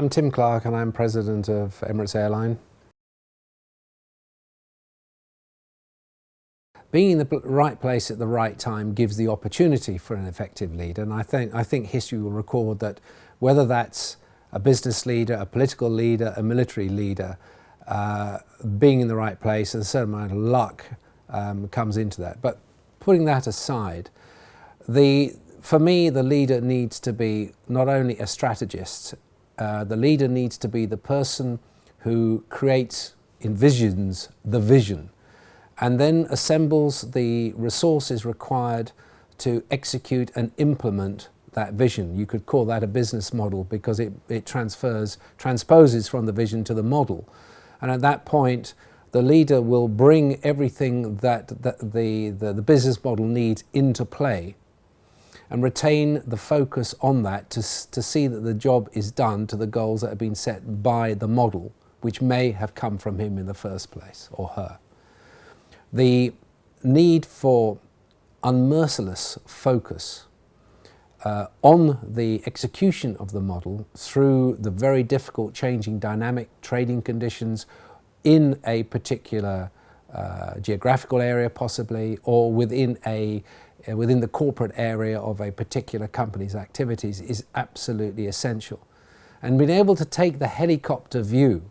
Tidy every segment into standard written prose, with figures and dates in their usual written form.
I'm Tim Clarke and I'm President of Emirates Airline. Being in the right place at the right time gives the opportunity for an effective leader, and I think history will record that whether that's a business leader, a political leader, a military leader, being in the right place, a certain amount of luck comes into that. But putting that aside, for me the leader needs to be not only a strategist, the leader needs to be the person who envisions the vision and then assembles the resources required to execute and implement that vision. You could call that a business model because it transposes from the vision to the model. And at that point, the leader will bring everything that the business model needs into play and retain the focus on that to see that the job is done to the goals that have been set by the model, which may have come from him in the first place, or her. The need for unmerciless focus on the execution of the model through the very difficult changing dynamic trading conditions in a particular geographical area possibly, or within the corporate area of a particular company's activities is absolutely essential. And being able to take the helicopter view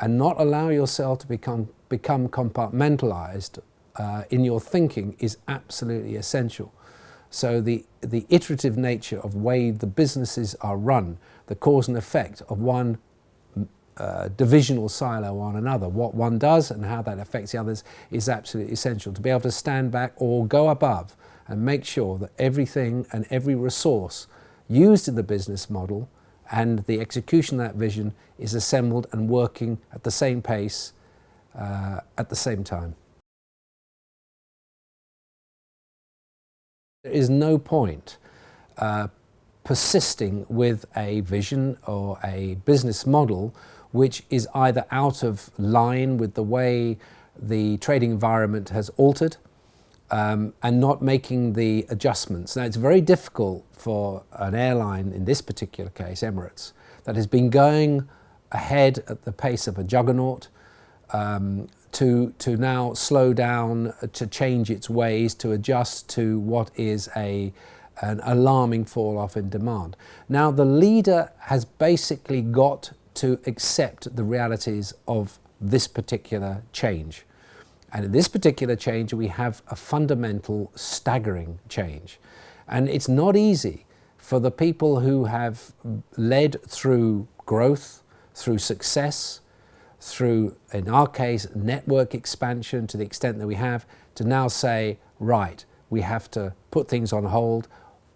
and not allow yourself to become compartmentalized in your thinking is absolutely essential. So the iterative nature of the way the businesses are run, the cause and effect of one divisional silo on another, what one does and how that affects the others is absolutely essential. To be able to stand back or go above and make sure that everything and every resource used in the business model and the execution of that vision is assembled and working at the same pace at the same time. There is no point persisting with a vision or a business model which is either out of line with the way the trading environment has altered and not making the adjustments. Now, it's very difficult for an airline, in this particular case, Emirates, that has been going ahead at the pace of a juggernaut, to now slow down, to change its ways, to adjust to what is an alarming fall off in demand. Now, the leader has basically got to accept the realities of this particular change. And in this particular change, we have a fundamental, staggering change. And it's not easy for the people who have led through growth, through success, through, in our case, network expansion to the extent that we have, to now say, right, we have to put things on hold,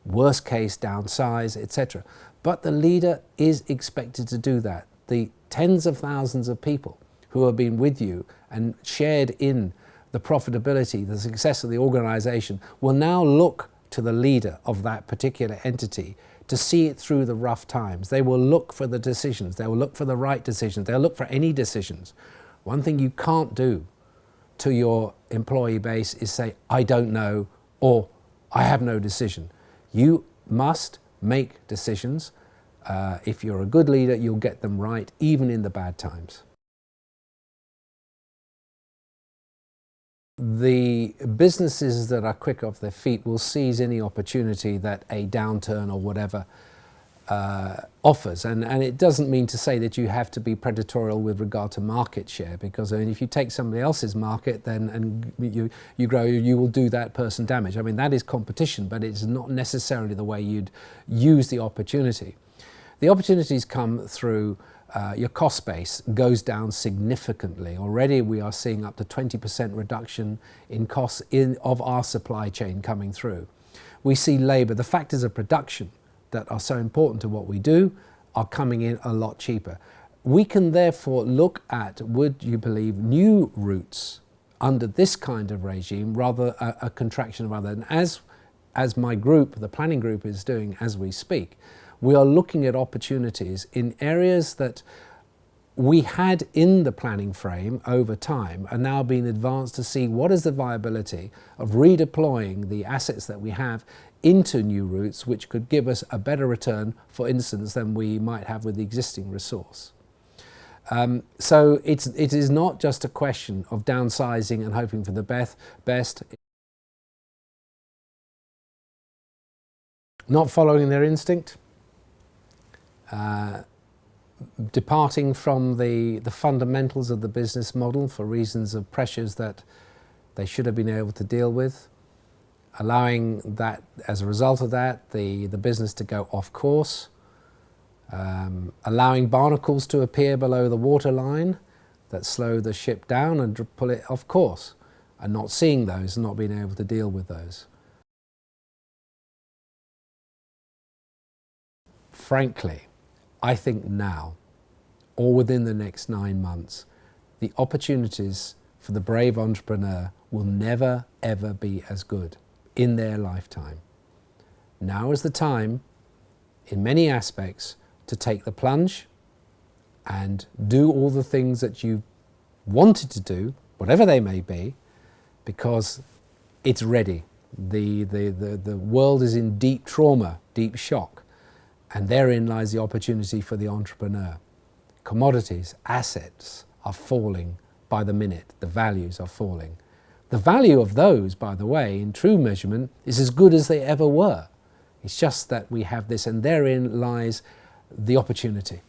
worst case downsize, etc. But the leader is expected to do that. The tens of thousands of people who have been with you and shared in the profitability, the success of the organization will now look to the leader of that particular entity to see it through the rough times. They will look for the decisions. They will look for the right decisions. They'll look for any decisions. One thing you can't do to your employee base is say, I don't know, or I have no decision. You must make decisions. If you're a good leader, you'll get them right, even in the bad times. The businesses that are quick off their feet will seize any opportunity that a downturn or whatever offers. And it doesn't mean to say that you have to be predatorial with regard to market share, because I mean, if you take somebody else's market and you grow, you will do that person damage. I mean, that is competition, but it's not necessarily the way you'd use the opportunity. The opportunities come through your cost base goes down significantly. Already we are seeing up to 20% reduction in costs of our supply chain coming through. We see labour, the factors of production that are so important to what we do are coming in a lot cheaper. We can therefore look at, would you believe, new routes under this kind of regime, rather a contraction of other. And as my group, the planning group, is doing as we speak, we are looking at opportunities in areas that we had in the planning frame over time are now being advanced to see what is the viability of redeploying the assets that we have into new routes which could give us a better return, for instance, than we might have with the existing resource. So it is not just a question of downsizing and hoping for the best. Not following their instinct, departing from the fundamentals of the business model for reasons of pressures that they should have been able to deal with, allowing that, as a result of that, the business to go off course, allowing barnacles to appear below the waterline that slow the ship down and pull it off course, and not seeing those and not being able to deal with those. Frankly, I think now, or within the next 9 months, the opportunities for the brave entrepreneur will never ever be as good in their lifetime. Now is the time, in many aspects, to take the plunge and do all the things that you wanted to do, whatever they may be, because it's ready. The world is in deep trauma, deep shock, and therein lies the opportunity for the entrepreneur. Commodities, assets are falling by the minute. The values are falling. The value of those, by the way, in true measurement, is as good as they ever were. It's just that we have this, and therein lies the opportunity.